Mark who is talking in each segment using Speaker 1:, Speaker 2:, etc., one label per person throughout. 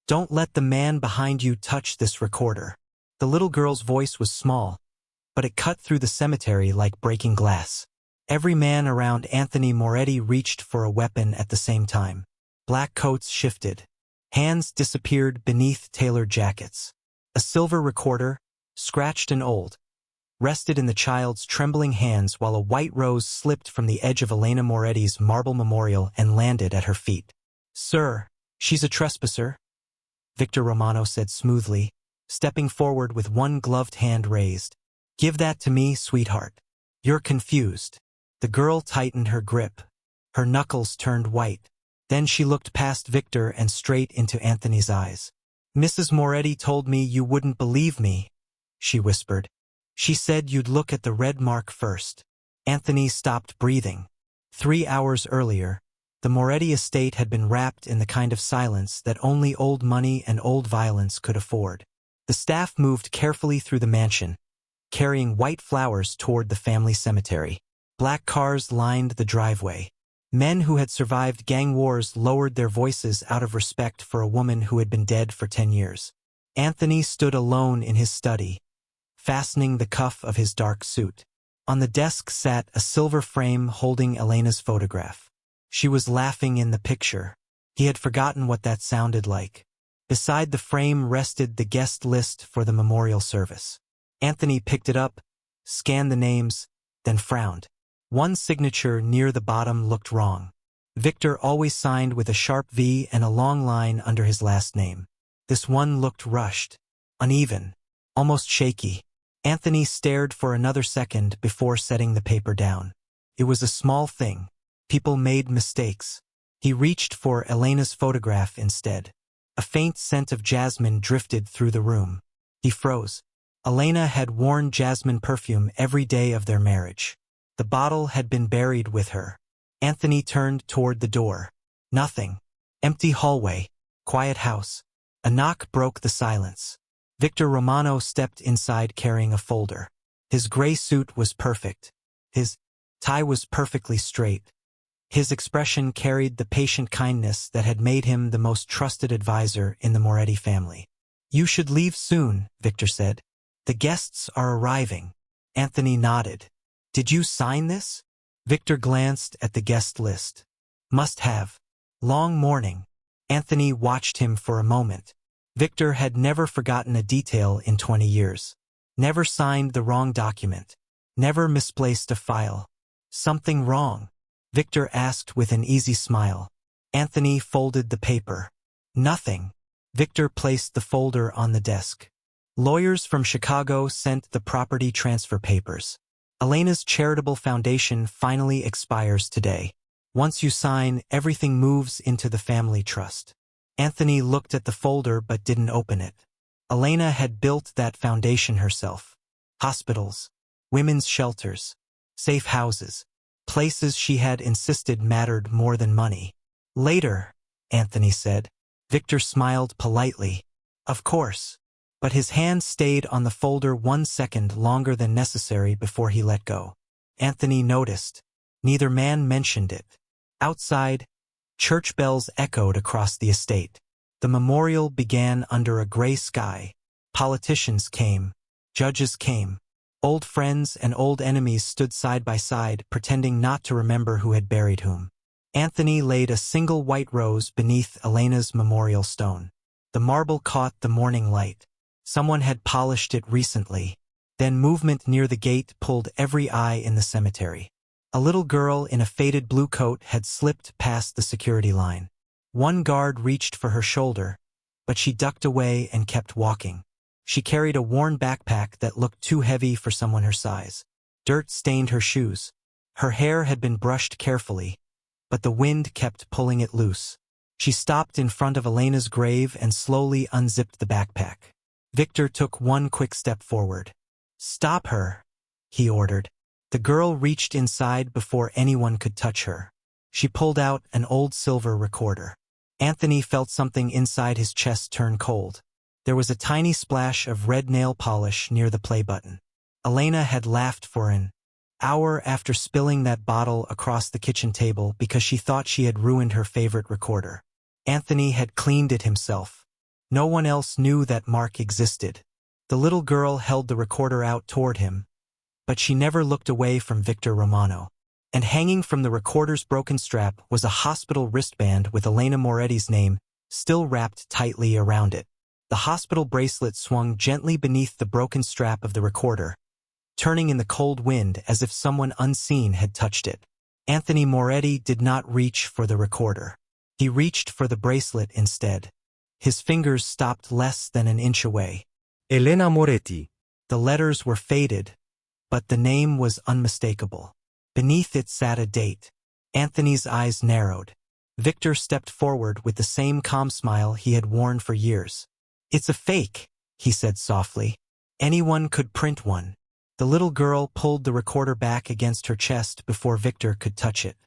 Speaker 1: Don't let the man behind you touch this recorder. The little girl's voice was small, but it cut through the cemetery like breaking glass. Every man around Anthony Moretti reached for a weapon at the same time. Black coats shifted. Hands disappeared beneath tailored jackets. A silver recorder, scratched and old, rested in the child's trembling hands while a white rose slipped from the edge of Elena Moretti's marble memorial and landed at her feet. "Sir, she's a trespasser," Victor Romano said smoothly, stepping forward with one gloved hand raised. "Give that to me, sweetheart. You're confused." The girl tightened her grip. Her knuckles turned white. Then she looked past Victor and straight into Anthony's eyes. "Mrs. Moretti told me you wouldn't believe me," she whispered. "She said you'd look at the red mark first." Anthony stopped breathing. 3 hours earlier, the Moretti estate had been wrapped in the kind of silence that only old money and old violence could afford. The staff moved carefully through the mansion, carrying white flowers toward the family cemetery. Black cars lined the driveway. Men who had survived gang wars lowered their voices out of respect for a woman who had been dead for 10 years. Anthony stood alone in his study, fastening the cuff of his dark suit. On the desk sat a silver frame holding Elena's photograph. She was laughing in the picture. He had forgotten what that sounded like. Beside the frame rested the guest list for the memorial service. Anthony picked it up, scanned the names, then frowned. One signature near the bottom looked wrong. Victor always signed with a sharp V and a long line under his last name. This one looked rushed, uneven, almost shaky. Anthony stared for another second before setting the paper down. It was a small thing. People made mistakes. He reached for Elena's photograph instead. A faint scent of jasmine drifted through the room. He froze. Elena had worn jasmine perfume every day of their marriage. The bottle had been buried with her. Anthony turned toward the door. Nothing. Empty hallway. Quiet house. A knock broke the silence. Victor Romano stepped inside carrying a folder. His gray suit was perfect. His tie was perfectly straight. His expression carried the patient kindness that had made him the most trusted advisor in the Moretti family. "You should leave soon," Victor said. "The guests are arriving." Anthony nodded. "Did you sign this?" Victor glanced at the guest list. "Must have. Long morning." Anthony watched him for a moment. Victor had never forgotten a detail in 20 years. Never signed the wrong document. Never misplaced a file. "Something wrong?" Victor asked with an easy smile. Anthony folded the paper. "Nothing." Victor placed the folder on the desk. Lawyers from Chicago sent the property transfer papers. Elena's charitable foundation finally expires today. Once you sign, everything moves into the family trust. Anthony looked at the folder but didn't open it. Elena had built that foundation herself. Hospitals, women's shelters, safe houses, places she had insisted mattered more than money. "Later," Anthony said. Victor smiled politely. "Of course." But his hand stayed on the folder 1 second longer than necessary before he let go. Anthony noticed. Neither man mentioned it. Outside, church bells echoed across the estate. The memorial began under a gray sky. Politicians came. Judges came. Old friends and old enemies stood side by side, pretending not to remember who had buried whom. Anthony laid a single white rose beneath Elena's memorial stone. The marble caught the morning light. Someone had polished it recently. Then movement near the gate pulled every eye in the cemetery. A little girl in a faded blue coat had slipped past the security line. One guard reached for her shoulder, but she ducked away and kept walking. She carried a worn backpack that looked too heavy for someone her size. Dirt stained her shoes. Her hair had been brushed carefully, but the wind kept pulling it loose. She stopped in front of Elena's grave and slowly unzipped the backpack. Victor took one quick step forward. "Stop her," he ordered. The girl reached inside before anyone could touch her. She pulled out an old silver recorder. Anthony felt something inside his chest turn cold. There was a tiny splash of red nail polish near the play button. Elena had laughed for an hour after spilling that bottle across the kitchen table because she thought she had ruined her favorite recorder. Anthony had cleaned it himself. No one else knew that Mark existed. The little girl held the recorder out toward him, but she never looked away from Victor Romano. And hanging from the recorder's broken strap was a hospital wristband with Elena Moretti's name still wrapped tightly around it. The hospital bracelet swung gently beneath the broken strap of the recorder, turning in the cold wind as if someone unseen had touched it. Anthony Moretti did not reach for the recorder. He reached for the bracelet instead. His fingers stopped less than an inch away.
Speaker 2: Elena Moretti.
Speaker 1: The letters were faded, but the name was unmistakable. Beneath it sat a date. Anthony's eyes narrowed. Victor stepped forward with the same calm smile he had worn for years. "It's a fake," he said softly. "Anyone could print one." The little girl pulled the recorder back against her chest before Victor could touch it.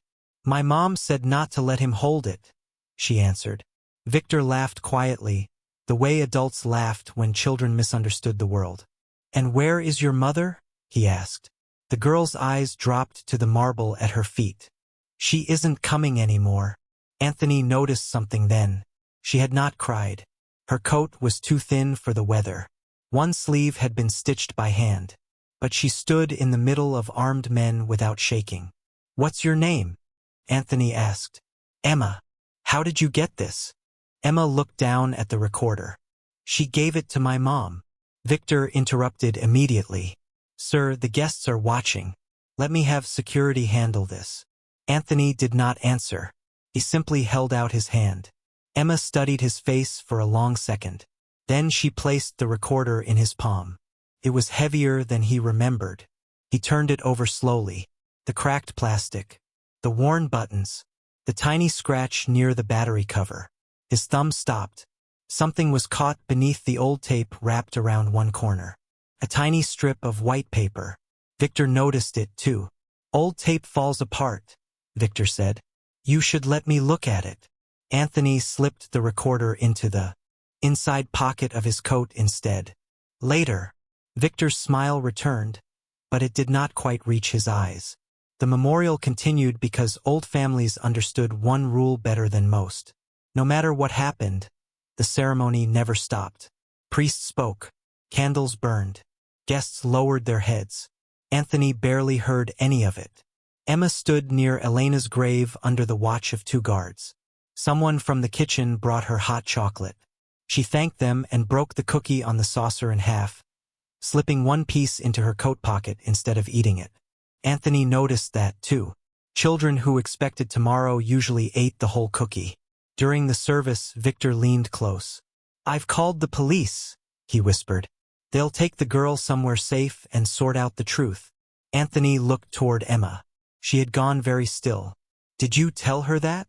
Speaker 1: "My mom said not to let him hold it," she answered. Victor laughed quietly, the way adults laughed when children misunderstood the world. "And where is your mother?" he asked. The girl's eyes dropped to the marble at her feet. "She isn't coming anymore." Anthony noticed something then. She had not cried. Her coat was too thin for the weather. One sleeve had been stitched by hand. But she stood in the middle of armed men without shaking. "What's your name?" Anthony asked. "Emma." "How did you get this?" Emma looked down at the recorder. "She gave it to my mom." Victor interrupted immediately. "Sir, the guests are watching. Let me have security handle this." Anthony did not answer. He simply held out his hand. Emma studied his face for a long second. Then she placed the recorder in his palm. It was heavier than he remembered. He turned it over slowly. The cracked plastic, the worn buttons, the tiny scratch near the battery cover. His thumb stopped. Something was caught beneath the old tape wrapped around one corner. A tiny strip of white paper. Victor noticed it too. "Old tape falls apart," Victor said. "You should let me look at it." Anthony slipped the recorder into the inside pocket of his coat instead. Later, Victor's smile returned, but it did not quite reach his eyes. The memorial continued because old families understood one rule better than most. No matter what happened, the ceremony never stopped. Priests spoke. Candles burned. Guests lowered their heads. Anthony barely heard any of it. Emma stood near Elena's grave under the watch of 2 guards. Someone from the kitchen brought her hot chocolate. She thanked them and broke the cookie on the saucer in half, slipping one piece into her coat pocket instead of eating it. Anthony noticed that, too. Children who expected tomorrow usually ate the whole cookie. During the service, Victor leaned close. "I've called the police," he whispered. "They'll take the girl somewhere safe and sort out the truth." Anthony looked toward Emma. She had gone very still. "Did you tell her that?"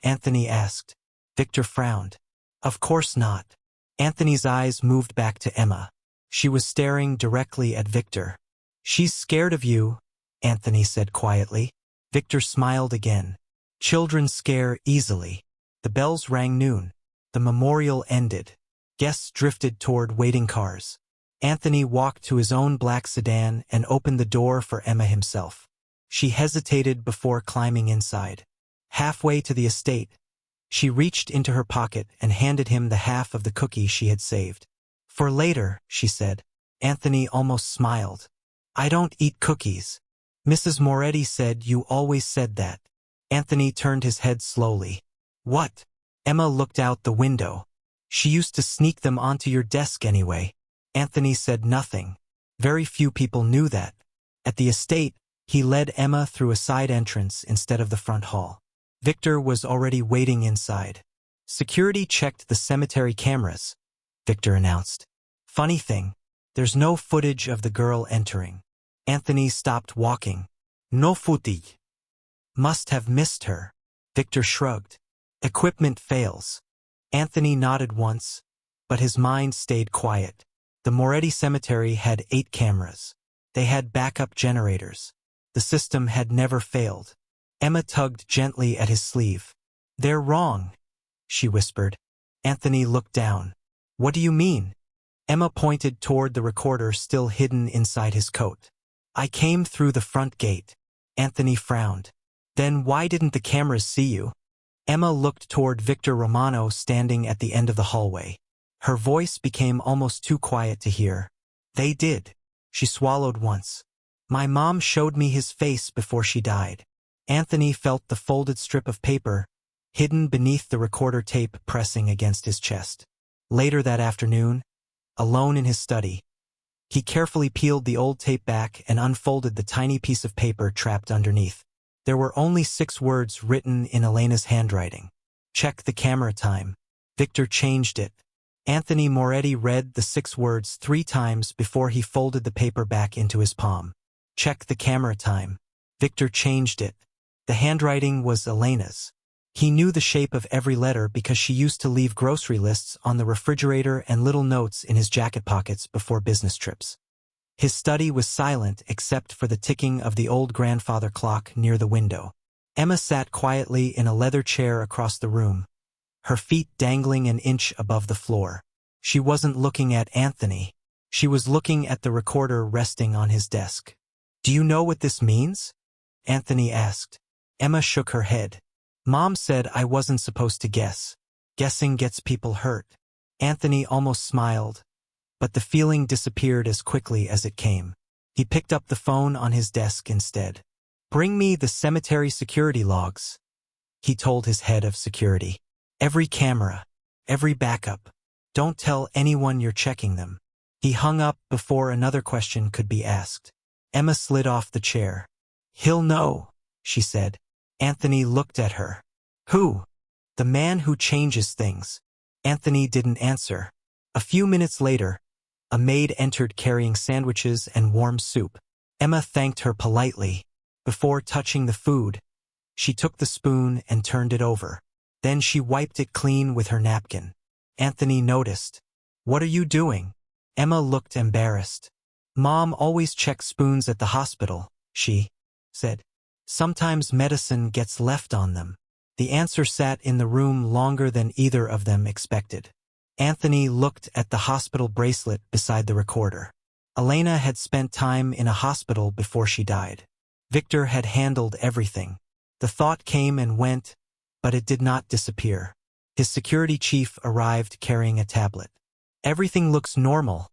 Speaker 1: Anthony asked. Victor frowned. "Of course not." Anthony's eyes moved back to Emma. She was staring directly at Victor. "She's scared of you," Anthony said quietly. Victor smiled again. "Children scare easily." The bells rang noon. The memorial ended. Guests drifted toward waiting cars. Anthony walked to his own black sedan and opened the door for Emma himself. She hesitated before climbing inside. Halfway to the estate, she reached into her pocket and handed him the half of the cookie she had saved. "For later," she said. Anthony almost smiled. "I don't eat cookies. Mrs. Moretti said you always said that." Anthony turned his head slowly. "What?" Emma looked out the window. "She used to sneak them onto your desk anyway." Anthony said nothing. Very few people knew that. At the estate, he led Emma through a side entrance instead of the front hall. Victor was already waiting inside. "Security checked the cemetery cameras," Victor announced. "Funny thing, there's no footage of the girl entering." Anthony stopped walking. "No footage. Must have missed her." Victor shrugged. "Equipment fails." Anthony nodded once, but his mind stayed quiet. The Moretti cemetery had 8 cameras. They had backup generators. The system had never failed. Emma tugged gently at his sleeve. "They're wrong," she whispered. Anthony looked down. "What do you mean?" Emma pointed toward the recorder still hidden inside his coat. "I came through the front gate." Anthony frowned. "Then why didn't the cameras see you?" Emma looked toward Victor Romano standing at the end of the hallway. Her voice became almost too quiet to hear. They did. She swallowed once. My mom showed me his face before she died. Anthony felt the folded strip of paper, hidden beneath the recorder tape, pressing against his chest. Later that afternoon, alone in his study, he carefully peeled the old tape back and unfolded the tiny piece of paper trapped underneath. There were only 6 words written in Elena's handwriting. Check the camera time. Victor changed it. Anthony Moretti read the 6 words 3 times before he folded the paper back into his palm. Check the camera time. Victor changed it. The handwriting was Elena's. He knew the shape of every letter because she used to leave grocery lists on the refrigerator and little notes in his jacket pockets before business trips. His study was silent except for the ticking of the old grandfather clock near the window. Emma sat quietly in a leather chair across the room, her feet dangling an inch above the floor. She wasn't looking at Anthony. She was looking at the recorder resting on his desk. Do you know what this means? Anthony asked. Emma shook her head. Mom said I wasn't supposed to guess. Guessing gets people hurt. Anthony almost smiled, but the feeling disappeared as quickly as it came. He picked up the phone on his desk instead. Bring me the cemetery security logs, he told his head of security. Every camera, every backup. Don't tell anyone you're checking them. He hung up before another question could be asked. Emma slid off the chair. He'll know, she said. Anthony looked at her. Who? The man who changes things. Anthony didn't answer. A few minutes later, a maid entered carrying sandwiches and warm soup. Emma thanked her politely. Before touching the food, she took the spoon and turned it over. Then she wiped it clean with her napkin. Anthony noticed. What are you doing? Emma looked embarrassed. Mom always checks spoons at the hospital, she said. Sometimes medicine gets left on them. The answer sat in the room longer than either of them expected. Anthony looked at the hospital bracelet beside the recorder. Elena had spent time in a hospital before she died. Victor had handled everything. The thought came and went, but it did not disappear. His security chief arrived carrying a tablet. Everything looks normal,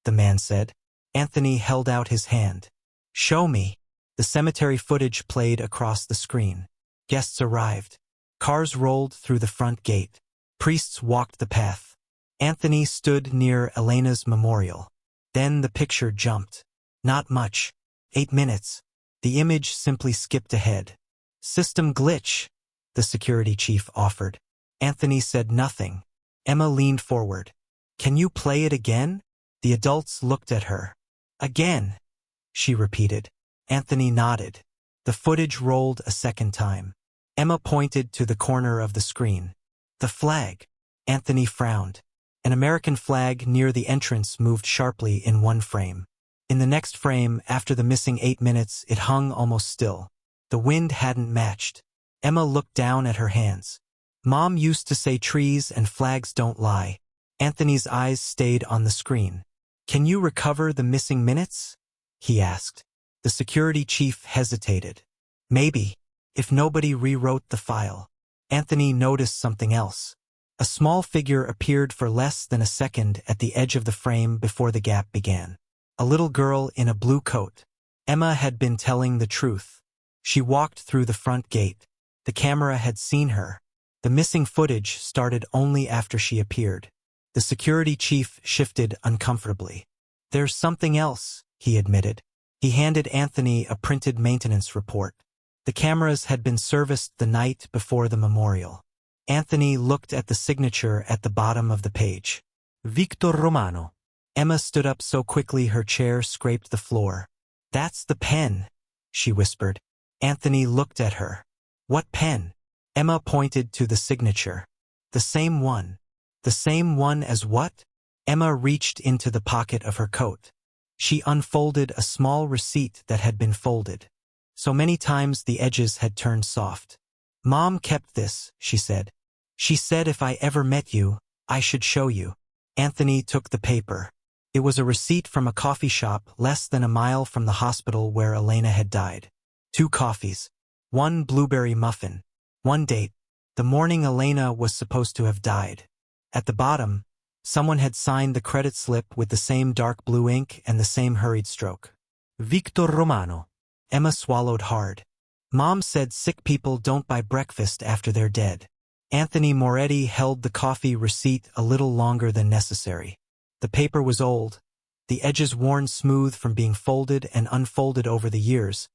Speaker 1: the man said. Anthony held out his hand. Show me. The cemetery footage played across the screen. Guests arrived. Cars rolled through the front gate. Priests walked the path. Anthony stood near Elena's memorial. Then the picture jumped. Not much. 8 minutes. The image simply skipped ahead. System glitch, the security chief offered. Anthony said nothing. Emma leaned forward. Can you play it again? The adults looked at her. Again, she repeated. Anthony nodded. The footage rolled a second time. Emma pointed to the corner of the screen. The flag. Anthony frowned. An American flag near the entrance moved sharply in one frame. In the next frame, after the missing 8 minutes, it hung almost still. The wind hadn't matched. Emma looked down at her hands. Mom used to say trees and flags don't lie. Anthony's eyes stayed on the screen. Can you recover the missing minutes? He asked. The security chief hesitated. Maybe, if nobody rewrote the file. Anthony noticed something else. A small figure appeared for less than a second at the edge of the frame before the gap began. A little girl in a blue coat. Emma had been telling the truth. She walked through the front gate. The camera had seen her. The missing footage started only after she appeared. The security chief shifted uncomfortably. There's something else, he admitted. He handed Anthony a printed maintenance report. The cameras had been serviced the night before the memorial. Anthony looked at the signature at the bottom of the page. Victor Romano. Emma stood up so quickly her chair scraped the floor. That's the pen, she whispered. Anthony looked at her. What pen? Emma pointed to the signature. The same one. The same one as what? Emma reached into the pocket of her coat. She unfolded a small receipt that had been folded. So many times the edges had turned soft. Mom kept this, she said. She said if I ever met you, I should show you. Anthony took the paper. It was a receipt from a coffee shop less than a mile from the hospital where Elena had died. 2 coffees. 1 blueberry muffin. 1 date. The morning Elena was supposed to have died. At the bottom, Someone had signed the credit slip with the same dark blue ink and the same hurried stroke.
Speaker 2: Victor Romano.
Speaker 1: Emma swallowed hard. Mom said sick people don't buy breakfast after they're dead. Anthony Moretti held the coffee receipt a little longer than necessary. The paper was old, the edges worn smooth from being folded and unfolded over the years,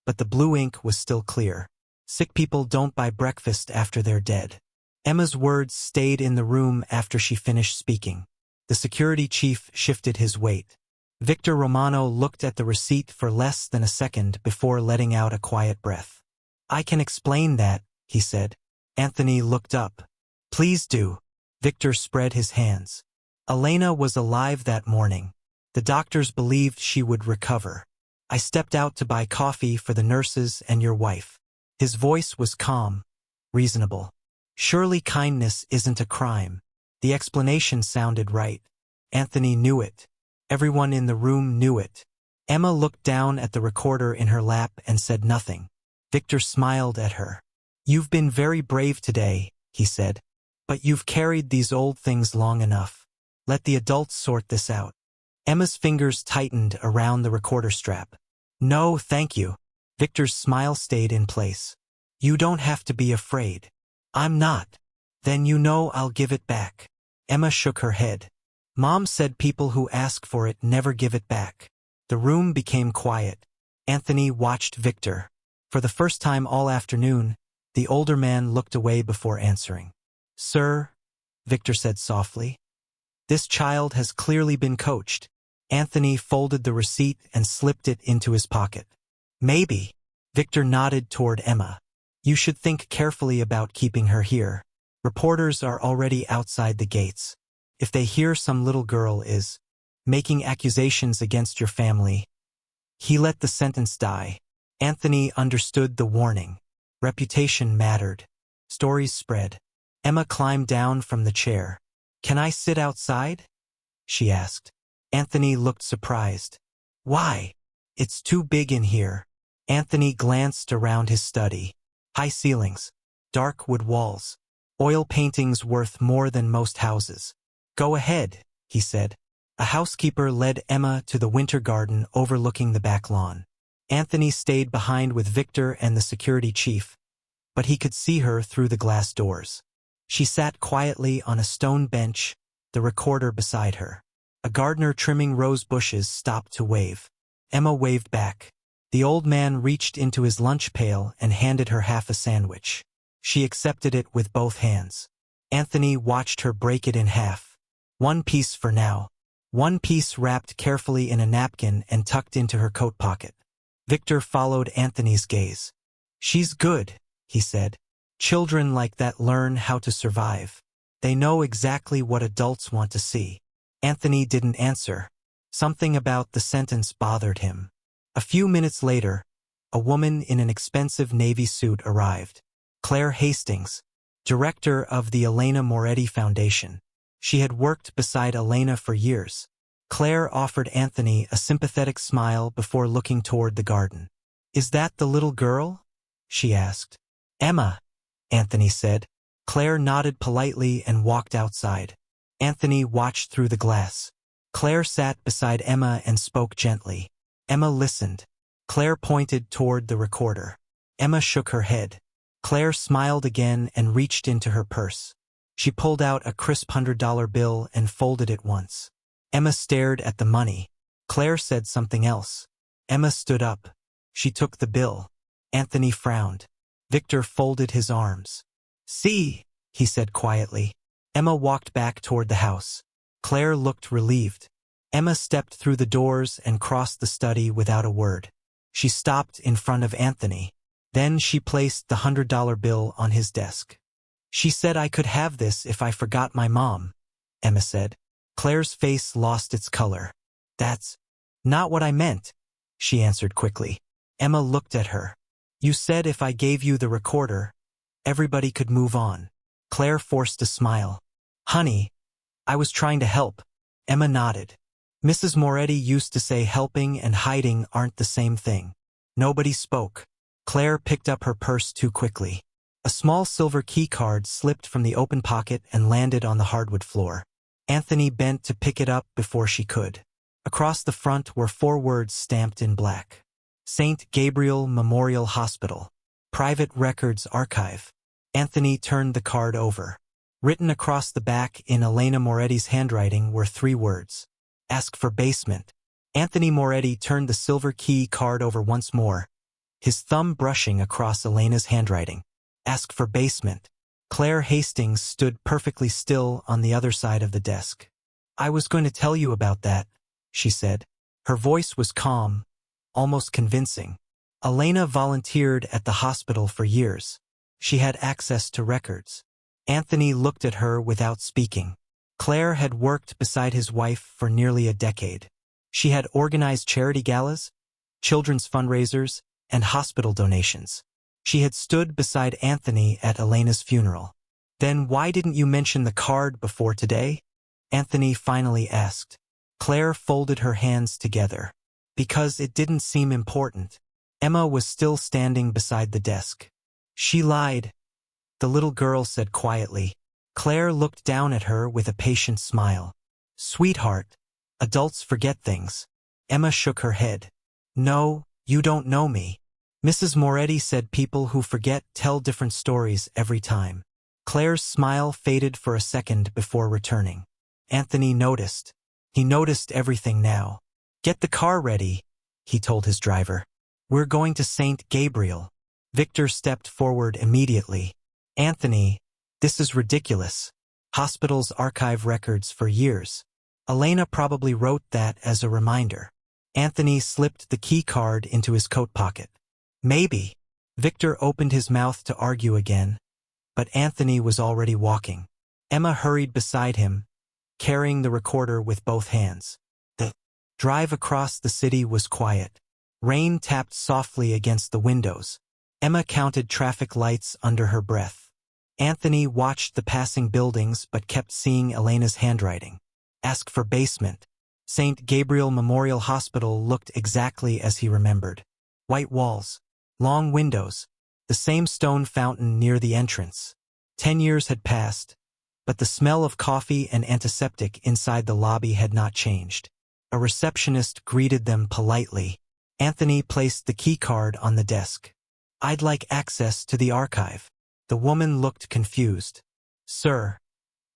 Speaker 1: but the blue ink was still clear. Sick people don't buy breakfast after they're dead. Emma's words stayed in the room after she finished speaking. The security chief shifted his weight. Victor Romano looked at the receipt for less than a second before letting out a quiet breath. "I can explain that," he said. Anthony looked up. "Please do." Victor spread his hands. "Elena was alive that morning. The doctors believed she would recover. I stepped out to buy coffee for the nurses and your wife." His voice was calm, reasonable. Surely kindness isn't a crime. The explanation sounded right. Anthony knew it. Everyone in the room knew it. Emma looked down at the recorder in her lap and said nothing. Victor smiled at her. "You've been very brave today," he said. "But you've carried these old things long enough. Let the adults sort this out." Emma's fingers tightened around the recorder strap. "No, thank you." Victor's smile stayed in place. "You don't have to be afraid." "I'm not." "Then you know I'll give it back." Emma shook her head. "Mom said people who ask for it never give it back." The room became quiet. Anthony watched Victor. For the first time all afternoon, the older man looked away before answering. "Sir," Victor said softly, "this child has clearly been coached." Anthony folded the receipt and slipped it into his pocket. "Maybe." Victor nodded toward Emma. "You should think carefully about keeping her here. Reporters are already outside the gates. If they hear some little girl is making accusations against your family." He let the sentence die. Anthony understood the warning. Reputation mattered. Stories spread. Emma climbed down from the chair. "Can I sit outside?" she asked. Anthony looked surprised. "Why?" "It's too big in here." Anthony glanced around his study. High ceilings, dark wood walls, oil paintings worth more than most houses. "Go ahead," he said. A housekeeper led Emma to the winter garden overlooking the back lawn. Anthony stayed behind with Victor and the security chief, but he could see her through the glass doors. She sat quietly on a stone bench, the recorder beside her. A gardener trimming rose bushes stopped to wave. Emma waved back. The old man reached into his lunch pail and handed her half a sandwich. She accepted it with both hands. Anthony watched her break it in half. "One piece for now." One piece wrapped carefully in a napkin and tucked into her coat pocket. Victor followed Anthony's gaze. "She's good," he said. "Children like that learn how to survive. They know exactly what adults want to see." Anthony didn't answer. Something about the sentence bothered him. A few minutes later, a woman in an expensive navy suit arrived. Claire Hastings, director of the Elena Moretti Foundation. She had worked beside Elena for years. Claire offered Anthony a sympathetic smile before looking toward the garden. "Is that the little girl?" she asked. "Emma," Anthony said. Claire nodded politely and walked outside. Anthony watched through the glass. Claire sat beside Emma and spoke gently. Emma listened. Claire pointed toward the recorder. Emma shook her head. Claire smiled again and reached into her purse. She pulled out a crisp $100 bill and folded it once. Emma stared at the money. Claire said something else. Emma stood up. She took the bill. Anthony frowned. Victor folded his arms. "See," he said quietly. Emma walked back toward the house. Claire looked relieved. Emma stepped through the doors and crossed the study without a word. She stopped in front of Anthony. Then she placed the $100 bill on his desk. "She said I could have this if I forgot my mom," Emma said. Claire's face lost its color. "That's not what I meant," she answered quickly. Emma looked at her. "You said if I gave you the recorder, everybody could move on." Claire forced a smile. "Honey, I was trying to help." Emma nodded. Mrs. Moretti used to say helping and hiding aren't the same thing. Nobody spoke. Claire picked up her purse too quickly. A small silver key card slipped from the open pocket and landed on the hardwood floor. Anthony bent to pick it up before she could. Across the front were 4 words stamped in black. St. Gabriel Memorial Hospital. Private Records Archive. Anthony turned the card over. Written across the back in Elena Moretti's handwriting were 3 words. Ask for basement. Anthony Moretti turned the silver key card over once more, his thumb brushing across Elena's handwriting. Ask for basement. Claire Hastings stood perfectly still on the other side of the desk. I was going to tell you about that, she said. Her voice was calm, almost convincing. Elena volunteered at the hospital for years. She had access to records. Anthony looked at her without speaking. Claire had worked beside his wife for nearly a decade. She had organized charity galas, children's fundraisers, and hospital donations. She had stood beside Anthony at Elena's funeral. Then why didn't you mention the card before today? Anthony finally asked. Claire folded her hands together. Because it didn't seem important. Emma was still standing beside the desk. She lied, the little girl said quietly. Claire looked down at her with a patient smile. Sweetheart, adults forget things. Emma shook her head. No, you don't know me. Mrs. Moretti said people who forget tell different stories every time. Claire's smile faded for a second before returning. Anthony noticed. He noticed everything now. Get the car ready, he told his driver. We're going to St. Gabriel. Victor stepped forward immediately. Anthony, this is ridiculous. Hospitals archive records for years. Elena probably wrote that as a reminder. Anthony slipped the key card into his coat pocket. Maybe. Victor opened his mouth to argue again, but Anthony was already walking. Emma hurried beside him, carrying the recorder with both hands. The drive across the city was quiet. Rain tapped softly against the windows. Emma counted traffic lights under her breath. Anthony watched the passing buildings but kept seeing Elena's handwriting. Ask for basement. St. Gabriel Memorial Hospital looked exactly as he remembered. White walls. Long windows, the same stone fountain near the entrance. 10 years had passed, but the smell of coffee and antiseptic inside the lobby had not changed. A receptionist greeted them politely. Anthony placed the key card on the desk. I'd like access to the archive. The woman looked confused. Sir,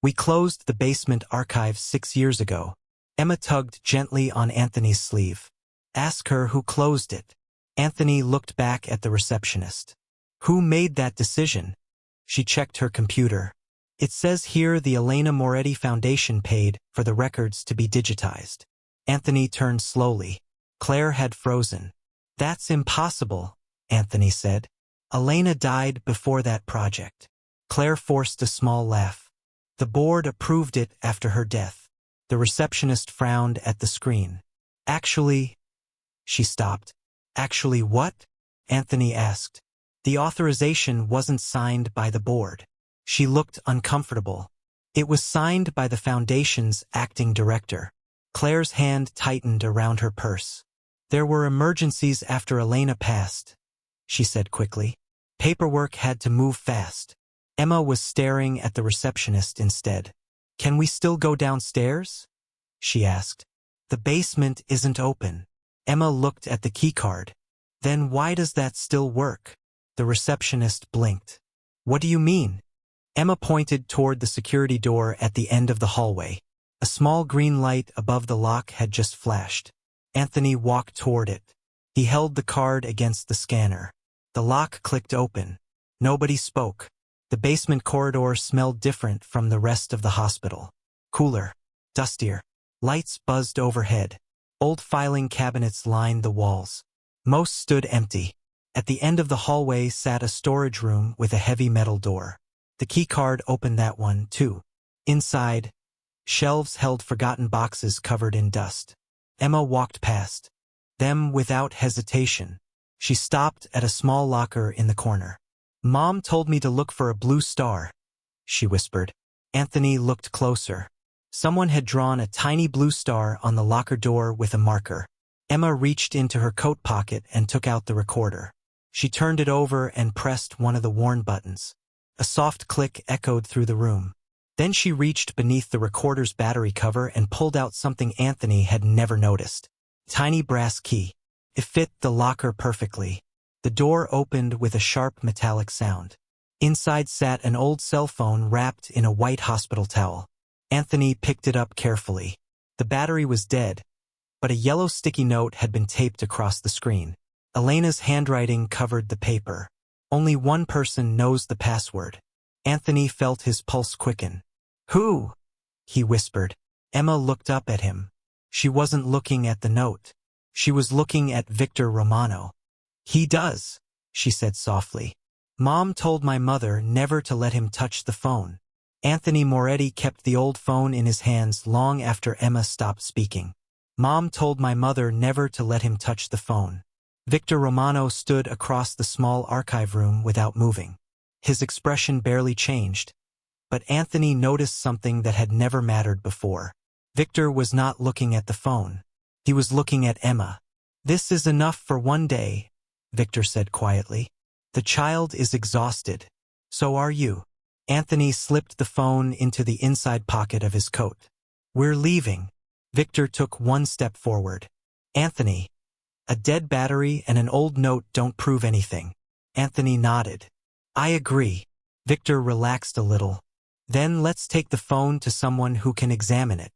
Speaker 1: we closed the basement archive 6 years ago. Emma tugged gently on Anthony's sleeve. Ask her who closed it. Anthony looked back at the receptionist. Who made that decision? She checked her computer. It says here the Elena Moretti Foundation paid for the records to be digitized. Anthony turned slowly. Claire had frozen. That's impossible, Anthony said. Elena died before that project. Claire forced a small laugh. The board approved it after her death. The receptionist frowned at the screen. Actually, she stopped. Actually what? Anthony asked. The authorization wasn't signed by the board. She looked uncomfortable. It was signed by the foundation's acting director. Claire's hand tightened around her purse. There were emergencies after Elena passed, she said quickly. Paperwork had to move fast. Emma was staring at the receptionist instead. Can we still go downstairs? She asked. The basement isn't open. Emma looked at the keycard. Then why does that still work? The receptionist blinked. What do you mean? Emma pointed toward the security door at the end of the hallway. A small green light above the lock had just flashed. Anthony walked toward it. He held the card against the scanner. The lock clicked open. Nobody spoke. The basement corridor smelled different from the rest of the hospital. Cooler. Dustier. Lights buzzed overhead. Old filing cabinets lined the walls. Most stood empty. At the end of the hallway sat a storage room with a heavy metal door. The keycard opened that one, too. Inside, shelves held forgotten boxes covered in dust. Emma walked past them without hesitation. She stopped at a small locker in the corner. Mom told me to look for a blue star, she whispered. Anthony looked closer. Someone had drawn a tiny blue star on the locker door with a marker. Emma reached into her coat pocket and took out the recorder. She turned it over and pressed one of the worn buttons. A soft click echoed through the room. Then she reached beneath the recorder's battery cover and pulled out something Anthony had never noticed. Tiny brass key. It fit the locker perfectly. The door opened with a sharp metallic sound. Inside sat an old cell phone wrapped in a white hospital towel. Anthony picked it up carefully. The battery was dead, but a yellow sticky note had been taped across the screen. Elena's handwriting covered the paper. Only one person knows the password. Anthony felt his pulse quicken. Who? He whispered. Emma looked up at him. She wasn't looking at the note. She was looking at Victor Romano. He does, she said softly. Mom told my mother never to let him touch the phone. Anthony Moretti kept the old phone in his hands long after Emma stopped speaking. Mom told my mother never to let him touch the phone. Victor Romano stood across the small archive room without moving. His expression barely changed, but Anthony noticed something that had never mattered before. Victor was not looking at the phone. He was looking at Emma. This is enough for one day, Victor said quietly. The child is exhausted. So are you. Anthony slipped the phone into the inside pocket of his coat. We're leaving. Victor took one step forward. Anthony, a dead battery and an old note don't prove anything. Anthony nodded. I agree. Victor relaxed a little. Then let's take the phone to someone who can examine it.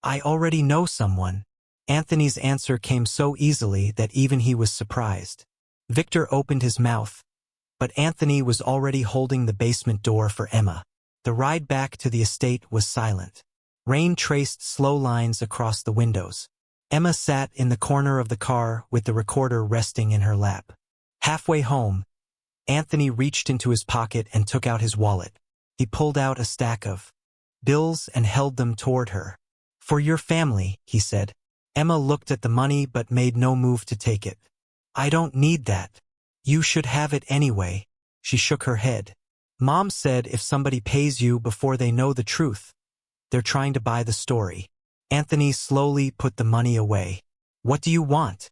Speaker 1: I already know someone. Anthony's answer came so easily that even he was surprised. Victor opened his mouth, but Anthony was already holding the basement door for Emma. The ride back to the estate was silent. Rain traced slow lines across the windows. Emma sat in the corner of the car with the recorder resting in her lap. Halfway home, Anthony reached into his pocket and took out his wallet. He pulled out a stack of bills and held them toward her. For your family, he said. Emma looked at the money but made no move to take it. I don't need that. You should have it anyway. She shook her head. Mom said if somebody pays you before they know the truth, they're trying to buy the story. Anthony slowly put the money away. What do you want?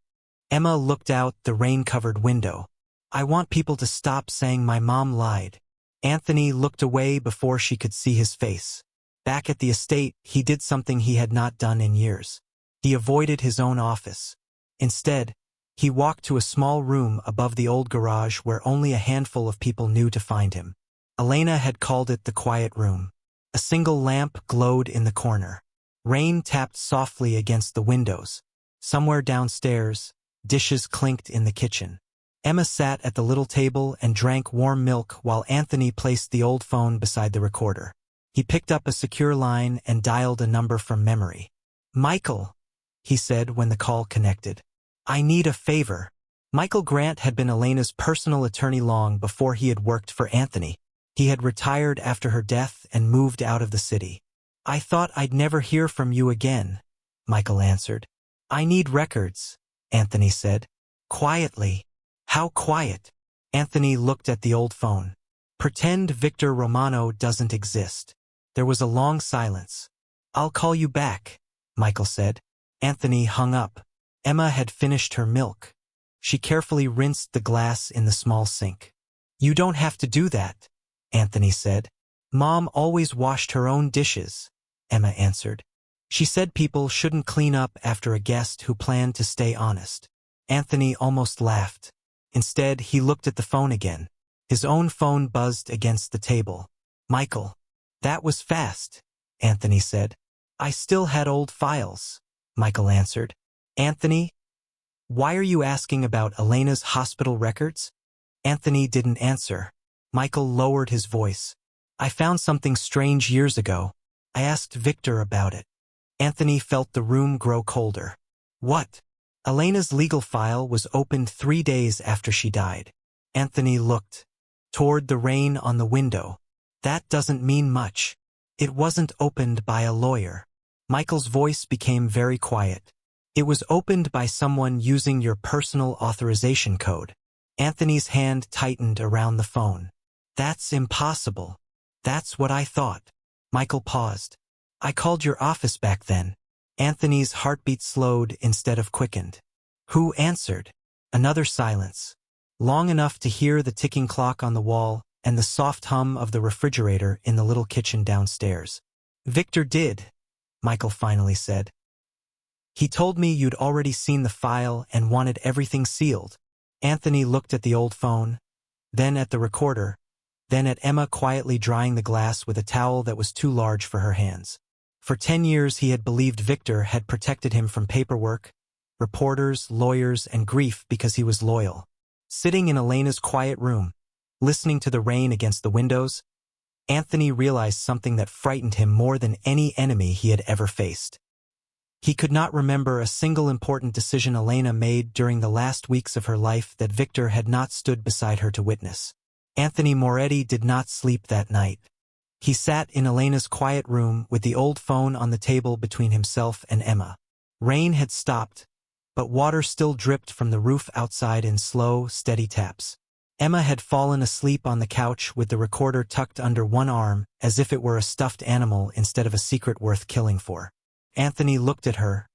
Speaker 1: Emma looked out the rain-covered window. I want people to stop saying my mom lied. Anthony looked away before she could see his face. Back at the estate, he did something he had not done in years. He avoided his own office. Instead, he walked to a small room above the old garage where only a handful of people knew to find him. Elena had called it the quiet room. A single lamp glowed in the corner. Rain tapped softly against the windows. Somewhere downstairs, dishes clinked in the kitchen. Emma sat at the little table and drank warm milk while Anthony placed the old phone beside the recorder. He picked up a secure line and dialed a number from memory. Michael, he said when the call connected. I need a favor. Michael Grant had been Elena's personal attorney long before he had worked for Anthony. He had retired after her death and moved out of the city. I thought I'd never hear from you again, Michael answered. I need records, Anthony said. Quietly. How quiet? Anthony looked at the old phone. Pretend Victor Romano doesn't exist. There was a long silence. I'll call you back, Michael said. Anthony hung up. Emma had finished her milk. She carefully rinsed the glass in the small sink. You don't have to do that, Anthony said. Mom always washed her own dishes, Emma answered. She said people shouldn't clean up after a guest who planned to stay honest. Anthony almost laughed. Instead, he looked at the phone again. His own phone buzzed against the table. Michael. That was fast, Anthony said. I still had old files, Michael answered. Anthony? Why are you asking about Elena's hospital records? Anthony didn't answer. Michael lowered his voice. I found something strange years ago. I asked Victor about it. Anthony felt the room grow colder. What? Elena's legal file was opened 3 days after she died. Anthony looked toward the rain on the window. That doesn't mean much. It wasn't opened by a lawyer. Michael's voice became very quiet. It was opened by someone using your personal authorization code. Anthony's hand tightened around the phone. That's impossible. That's what I thought. Michael paused. I called your office back then. Anthony's heartbeat slowed instead of quickened. Who answered? Another silence. Long enough to hear the ticking clock on the wall, and the soft hum of the refrigerator in the little kitchen downstairs. "Victor did," Michael finally said. "He told me you'd already seen the file and wanted everything sealed." Anthony looked at the old phone, then at the recorder, then at Emma quietly drying the glass with a towel that was too large for her hands. For 10 years he had believed Victor had protected him from paperwork, reporters, lawyers, and grief because he was loyal. Sitting in Elena's quiet room, listening to the rain against the windows, Anthony realized something that frightened him more than any enemy he had ever faced. He could not remember a single important decision Elena made during the last weeks of her life that Victor had not stood beside her to witness. Anthony Moretti did not sleep that night. He sat in Elena's quiet room with the old phone on the table between himself and Emma. Rain had stopped, but water still dripped from the roof outside in slow, steady taps. Emma had fallen asleep on the couch with the recorder tucked under one arm as if it were a stuffed animal instead of a secret worth killing for. Anthony looked at her,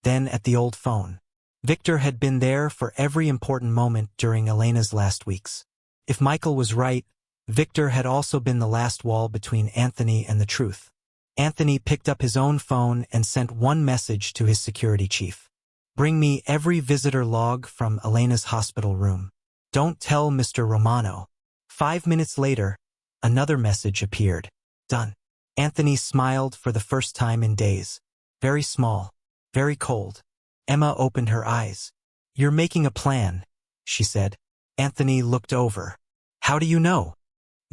Speaker 1: then at the old phone. Victor had been there for every important moment during Elena's last weeks. If Michael was right, Victor had also been the last wall between Anthony and the truth. Anthony picked up his own phone and sent one message to his security chief. "Bring me every visitor log from Elena's hospital room. Don't tell Mr. Romano." 5 minutes later, another message appeared. "Done." Anthony smiled for the first time in days. Very small, very cold. Emma opened her eyes. "You're making a plan," she said. Anthony looked over. "How do you know?"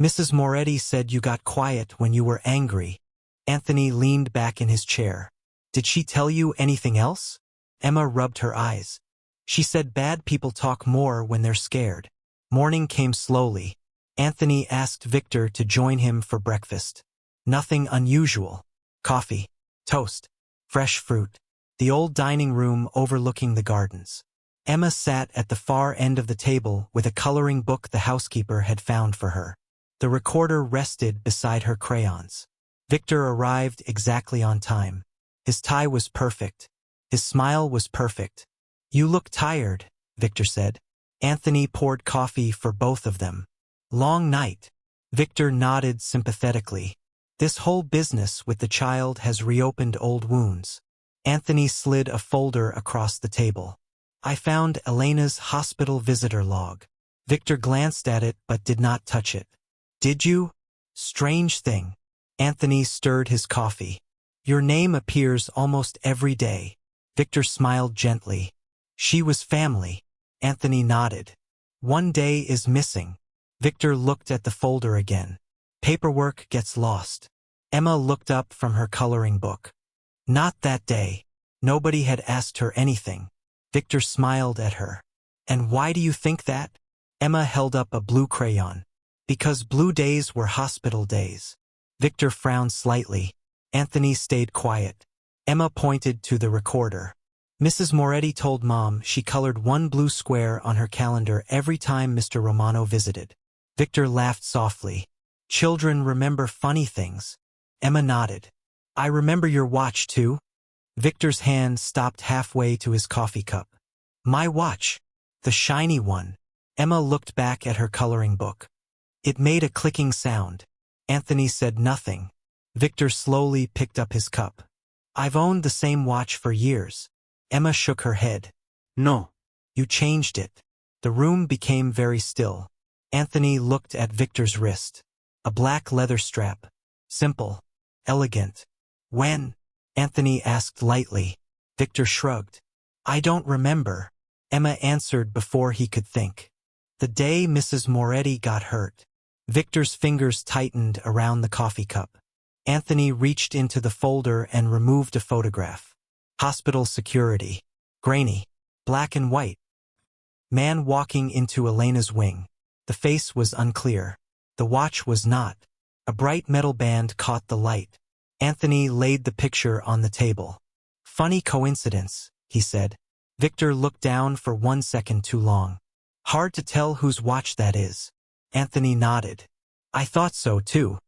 Speaker 1: "Mrs. Moretti said you got quiet when you were angry." Anthony leaned back in his chair. "Did she tell you anything else?" Emma rubbed her eyes. "She said bad people talk more when they're scared." Morning came slowly. Anthony asked Victor to join him for breakfast. Nothing unusual. Coffee, toast, fresh fruit. The old dining room overlooking the gardens. Emma sat at the far end of the table with a coloring book the housekeeper had found for her. The recorder rested beside her crayons. Victor arrived exactly on time. His tie was perfect. His smile was perfect. "You look tired," Victor said. Anthony poured coffee for both of them. "Long night." Victor nodded sympathetically. "This whole business with the child has reopened old wounds." Anthony slid a folder across the table. "I found Elena's hospital visitor log." Victor glanced at it but did not touch it. "Did you?" "Strange thing." Anthony stirred his coffee. "Your name appears almost every day." Victor smiled gently. "She was family." Anthony nodded. "One day is missing." Victor looked at the folder again. "Paperwork gets lost." Emma looked up from her coloring book. "Not that day." Nobody had asked her anything. Victor smiled at her. "And why do you think that?" Emma held up a blue crayon. "Because blue days were hospital days." Victor frowned slightly. Anthony stayed quiet. Emma pointed to the recorder. "Mrs. Moretti told Mom she colored one blue square on her calendar every time Mr. Romano visited." Victor laughed softly. "Children remember funny things." Emma nodded. "I remember your watch, too." Victor's hand stopped halfway to his coffee cup. "My watch. The shiny one." Emma looked back at her coloring book. It made a clicking sound. Anthony said nothing. Victor slowly picked up his cup. "I've owned the same watch for years." Emma shook her head. "No. You changed it." The room became very still. Anthony looked at Victor's wrist. A black leather strap. Simple. Elegant. "When?" Anthony asked lightly. Victor shrugged. "I don't remember." Emma answered before he could think. "The day Mrs. Moretti got hurt." Victor's fingers tightened around the coffee cup. Anthony reached into the folder and removed a photograph. Hospital security. Grainy. Black and white. Man walking into Elena's wing. The face was unclear. The watch was not. A bright metal band caught the light. Anthony laid the picture on the table. "Funny coincidence," he said. Victor looked down for 1 second too long. "Hard to tell whose watch that is." Anthony nodded. "I thought so, too."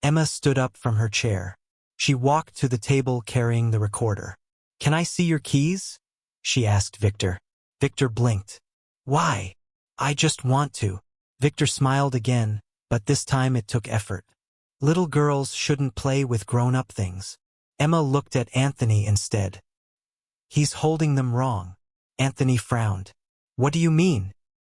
Speaker 1: Emma stood up from her chair. She walked to the table carrying the recorder. "Can I see your keys?" she asked Victor. Victor blinked. "Why?" "I just want to." Victor smiled again, but this time it took effort. Little girls shouldn't play with grown-up things. Emma looked at Anthony instead. He's holding them wrong. Anthony frowned. What do you mean?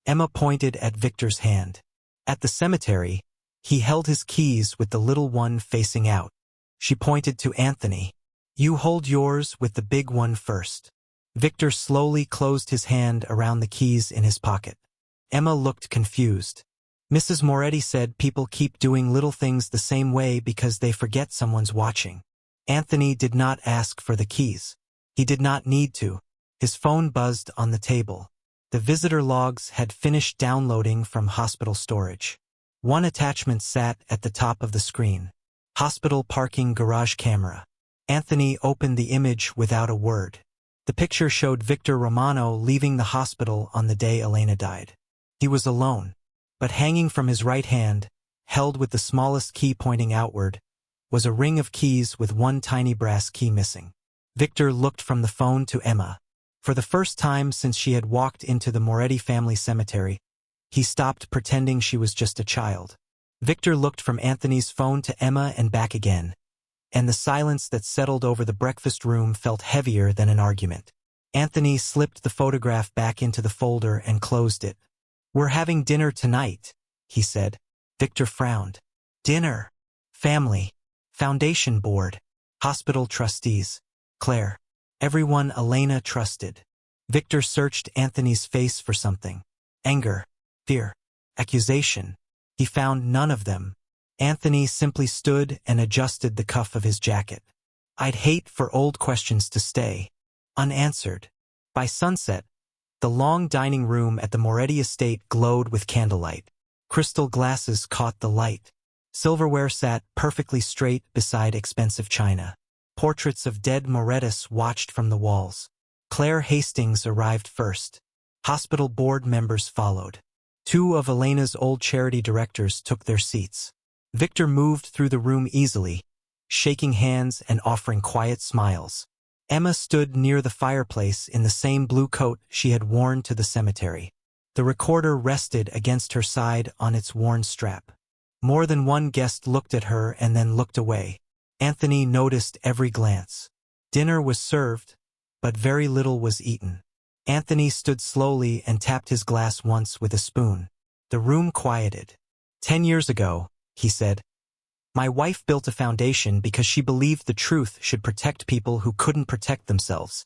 Speaker 1: Emma pointed at Victor's hand. At the cemetery, he held his keys with the little one facing out. She pointed to Anthony. You hold yours with the big one first. Victor slowly closed his hand around the keys in his pocket. Emma looked confused. Mrs. Moretti said people keep doing little things the same way because they forget someone's watching. Anthony did not ask for the keys. He did not need to. His phone buzzed on the table. The visitor logs had finished downloading from hospital storage. One attachment sat at the top of the screen. Hospital parking garage camera. Anthony opened the image without a word. The picture showed Victor Romano leaving the hospital on the day Elena died. He was alone, but hanging from his right hand, held with the smallest key pointing outward, was a ring of keys with one tiny brass key missing. Victor looked from the phone to Emma. For the first time since she had walked into the Moretti family cemetery, he stopped pretending she was just a child. Victor looked from Anthony's phone to Emma and back again, and the silence that settled over the breakfast room felt heavier than an argument. Anthony slipped the photograph back into the folder and closed it. We're having dinner tonight, he said. Victor frowned. Dinner. Family. Foundation board. Hospital trustees. Claire. Everyone Elena trusted. Victor searched Anthony's face for something. Anger. Fear. Accusation. He found none of them. Anthony simply stood and adjusted the cuff of his jacket. I'd hate for old questions to stay unanswered. By sunset, the long dining room at the Moretti estate glowed with candlelight. Crystal glasses caught the light. Silverware sat perfectly straight beside expensive china. Portraits of dead Morettis watched from the walls. Claire Hastings arrived first. Hospital board members followed. Two of Elena's old charity directors took their seats. Victor moved through the room easily, shaking hands and offering quiet smiles. Emma stood near the fireplace in the same blue coat she had worn to the cemetery. The recorder rested against her side on its worn strap. More than one guest looked at her and then looked away. Anthony noticed every glance. Dinner was served, but very little was eaten. Anthony stood slowly and tapped his glass once with a spoon. The room quieted. 10 years ago, he said, my wife built a foundation because she believed the truth should protect people who couldn't protect themselves.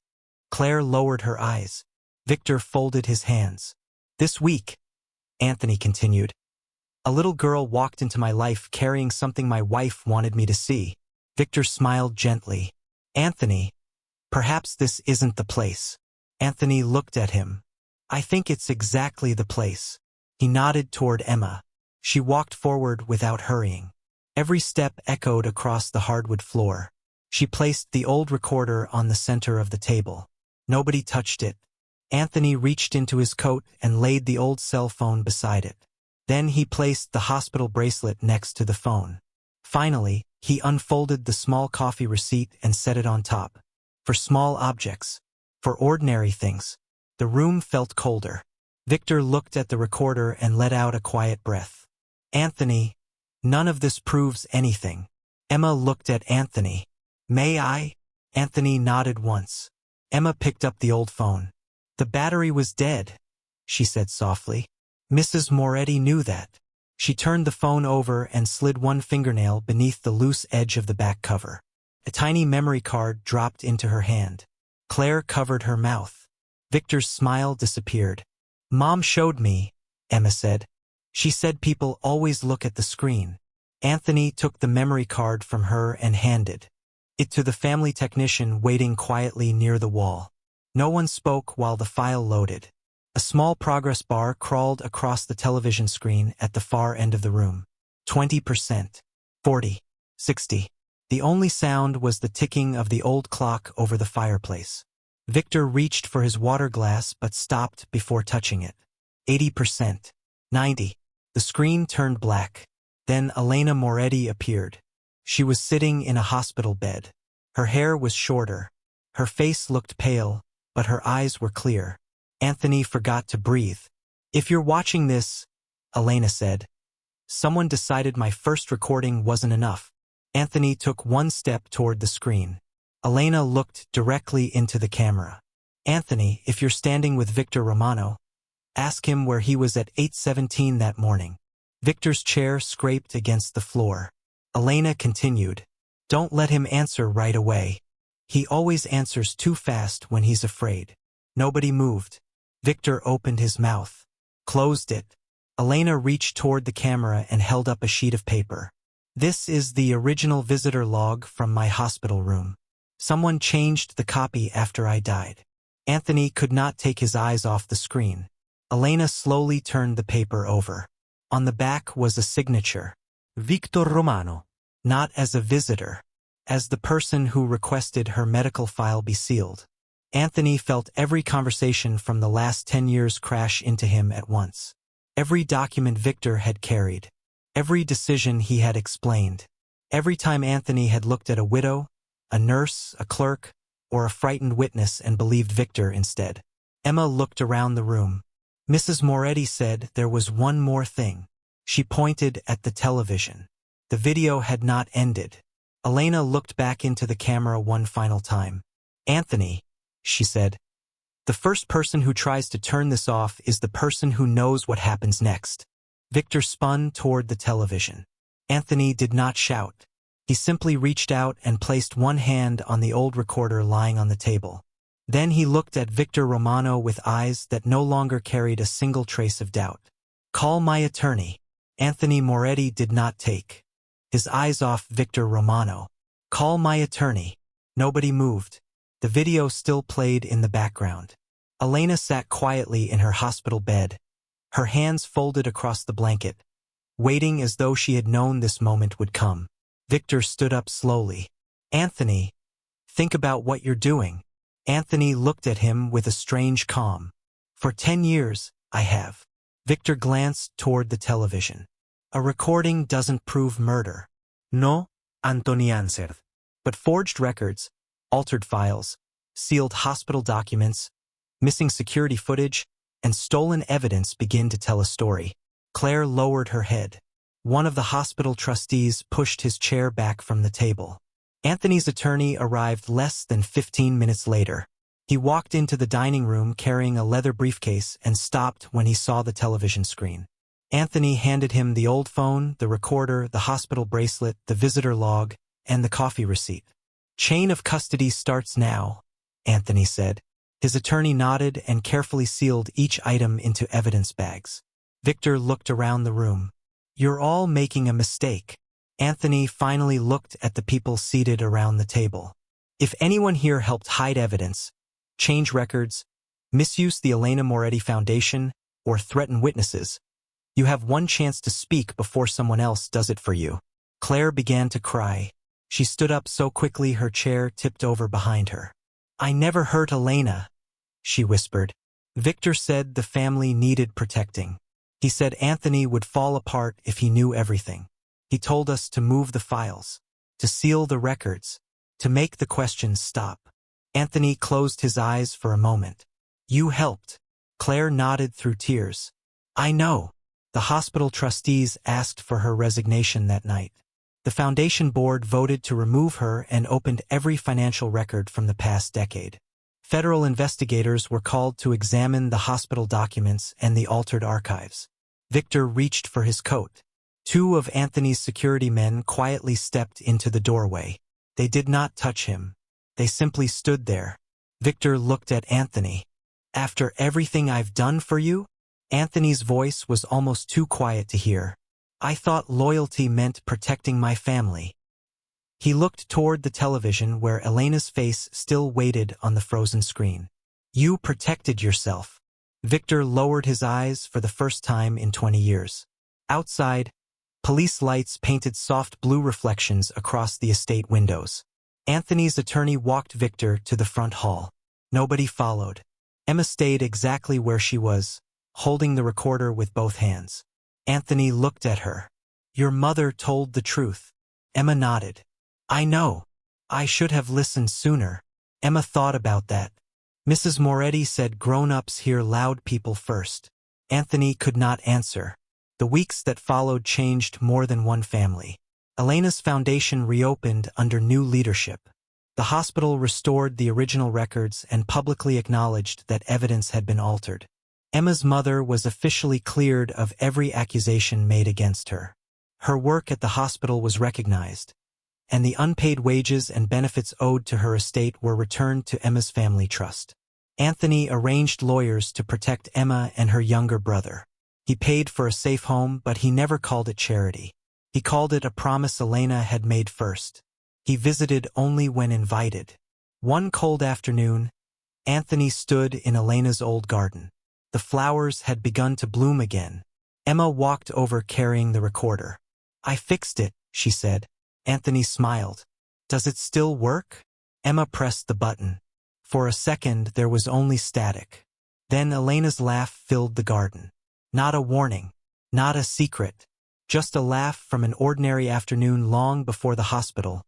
Speaker 1: Claire lowered her eyes. Victor folded his hands. This week, Anthony continued, a little girl walked into my life carrying something my wife wanted me to see. Victor smiled gently. Anthony, perhaps this isn't the place. Anthony looked at him. I think it's exactly the place. He nodded toward Emma. She walked forward without hurrying. Every step echoed across the hardwood floor. She placed the old recorder on the center of the table. Nobody touched it. Anthony reached into his coat and laid the old cell phone beside it. Then he placed the hospital bracelet next to the phone. Finally, he unfolded the small coffee receipt and set it on top. For small objects. For ordinary things. The room felt colder. Victor looked at the recorder and let out a quiet breath. Anthony, none of this proves anything. Emma looked at Anthony. May I? Anthony nodded once. Emma picked up the old phone. The battery was dead, she said softly. Mrs. Moretti knew that. She turned the phone over and slid one fingernail beneath the loose edge of the back cover. A tiny memory card dropped into her hand. Claire covered her mouth. Victor's smile disappeared. Mom showed me, Emma said. She said people always look at the screen. Anthony took the memory card from her and handed it to the family technician waiting quietly near the wall. No one spoke while the file loaded. A small progress bar crawled across the television screen at the far end of the room. 20%. 40. 60. The only sound was the ticking of the old clock over the fireplace. Victor reached for his water glass but stopped before touching it. 80%. 90. The screen turned black. Then Elena Moretti appeared. She was sitting in a hospital bed. Her hair was shorter. Her face looked pale, but her eyes were clear. Anthony forgot to breathe. If you're watching this, Elena said, Someone decided my first recording wasn't enough. Anthony took one step toward the screen. Elena looked directly into the camera. Anthony, if you're standing with Victor Romano, ask him where he was at 8:17 that morning. Victor's chair scraped against the floor. Elena continued, don't let him answer right away. He always answers too fast when he's afraid. Nobody moved. Victor opened his mouth, closed it. Elena reached toward the camera and held up a sheet of paper. This is the original visitor log from my hospital room. Someone changed the copy after I died. Anthony could not take his eyes off the screen. Elena slowly turned the paper over. On the back was a signature.
Speaker 2: Victor Romano.
Speaker 1: Not as a visitor, as the person who requested her medical file be sealed. Anthony felt every conversation from the last 10 years crash into him at once. Every document Victor had carried. Every decision he had explained. Every time Anthony had looked at a widow, a nurse, a clerk, or a frightened witness and believed Victor instead. Emma looked around the room. Mrs. Moretti said there was one more thing. She pointed at the television. The video had not ended. Elena looked back into the camera one final time. Anthony, she said, the first person who tries to turn this off is the person who knows what happens next. Victor spun toward the television. Anthony did not shout. He simply reached out and placed one hand on the old recorder lying on the table. Then he looked at Victor Romano with eyes that no longer carried a single trace of doubt. Call my attorney. Anthony Moretti did not take his eyes off Victor Romano. Call my attorney. Nobody moved. The video still played in the background. Elena sat quietly in her hospital bed, her hands folded across the blanket, waiting as though she had known this moment would come. Victor stood up slowly. Anthony, think about what you're doing. Anthony looked at him with a strange calm. For 10 years, I have. Victor glanced toward the television. A recording doesn't prove murder.
Speaker 2: No, Anthony answered.
Speaker 1: But forged records, altered files, sealed hospital documents, missing security footage, and stolen evidence begin to tell a story. Claire lowered her head. One of the hospital trustees pushed his chair back from the table. Anthony's attorney arrived less than 15 minutes later. He walked into the dining room carrying a leather briefcase and stopped when he saw the television screen. Anthony handed him the old phone, the recorder, the hospital bracelet, the visitor log, and the coffee receipt. Chain of custody starts now, Anthony said. His attorney nodded and carefully sealed each item into evidence bags. Victor looked around the room. You're all making a mistake. Anthony finally looked at the people seated around the table. If anyone here helped hide evidence, change records, misuse the Elena Moretti Foundation, or threaten witnesses, you have one chance to speak before someone else does it for you. Claire began to cry. She stood up so quickly her chair tipped over behind her. I never hurt Elena, she whispered. Victor said the family needed protecting. He said Anthony would fall apart if he knew everything. He told us to move the files, to seal the records, to make the questions stop. Anthony closed his eyes for a moment. You helped. Claire nodded through tears. I know. The hospital trustees asked for her resignation that night. The foundation board voted to remove her and opened every financial record from the past decade. Federal investigators were called to examine the hospital documents and the altered archives. Victor reached for his coat. Two of Anthony's security men quietly stepped into the doorway. They did not touch him. They simply stood there. Victor looked at Anthony. After everything I've done for you? Anthony's voice was almost too quiet to hear. I thought loyalty meant protecting my family. He looked toward the television where Elena's face still waited on the frozen screen. You protected yourself. Victor lowered his eyes for the first time in 20 years. Outside, police lights painted soft blue reflections across the estate windows. Anthony's attorney walked Victor to the front hall. Nobody followed. Emma stayed exactly where she was, holding the recorder with both hands. Anthony looked at her. Your mother told the truth. Emma nodded. I know. I should have listened sooner. Emma thought about that. Mrs. Moretti said grown-ups hear loud people first. Anthony could not answer. The weeks that followed changed more than one family. Elena's foundation reopened under new leadership. The hospital restored the original records and publicly acknowledged that evidence had been altered. Emma's mother was officially cleared of every accusation made against her. Her work at the hospital was recognized, and the unpaid wages and benefits owed to her estate were returned to Emma's family trust. Anthony arranged lawyers to protect Emma and her younger brother. He paid for a safe home, but he never called it charity. He called it a promise Elena had made first. He visited only when invited. One cold afternoon, Anthony stood in Elena's old garden. The flowers had begun to bloom again. Emma walked over carrying the recorder. "I fixed it," she said. Anthony smiled. "Does it still work?" Emma pressed the button. For a second, there was only static. Then Elena's laugh filled the garden. Not a warning, not a secret, just a laugh from an ordinary afternoon long before the hospital,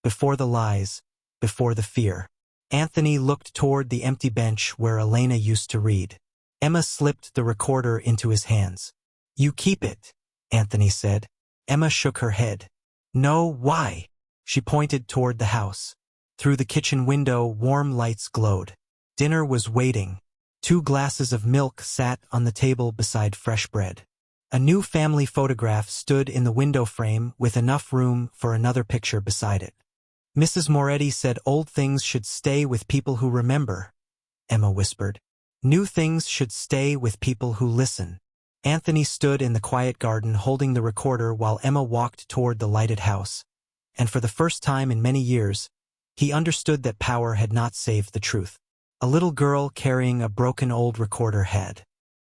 Speaker 1: before the lies, before the fear. Anthony looked toward the empty bench where Elena used to read. Emma slipped the recorder into his hands. "You keep it," Anthony said. Emma shook her head. "No, why?" She pointed toward the house. Through the kitchen window, warm lights glowed. Dinner was waiting. 2 glasses of milk sat on the table beside fresh bread. A new family photograph stood in the window frame with enough room for another picture beside it. "Mrs. Moretti said old things should stay with people who remember," Emma whispered. "New things should stay with people who listen." Anthony stood in the quiet garden holding the recorder while Emma walked toward the lighted house. And for the first time in many years, he understood that power had not saved the truth. A little girl carrying a broken old recorder had.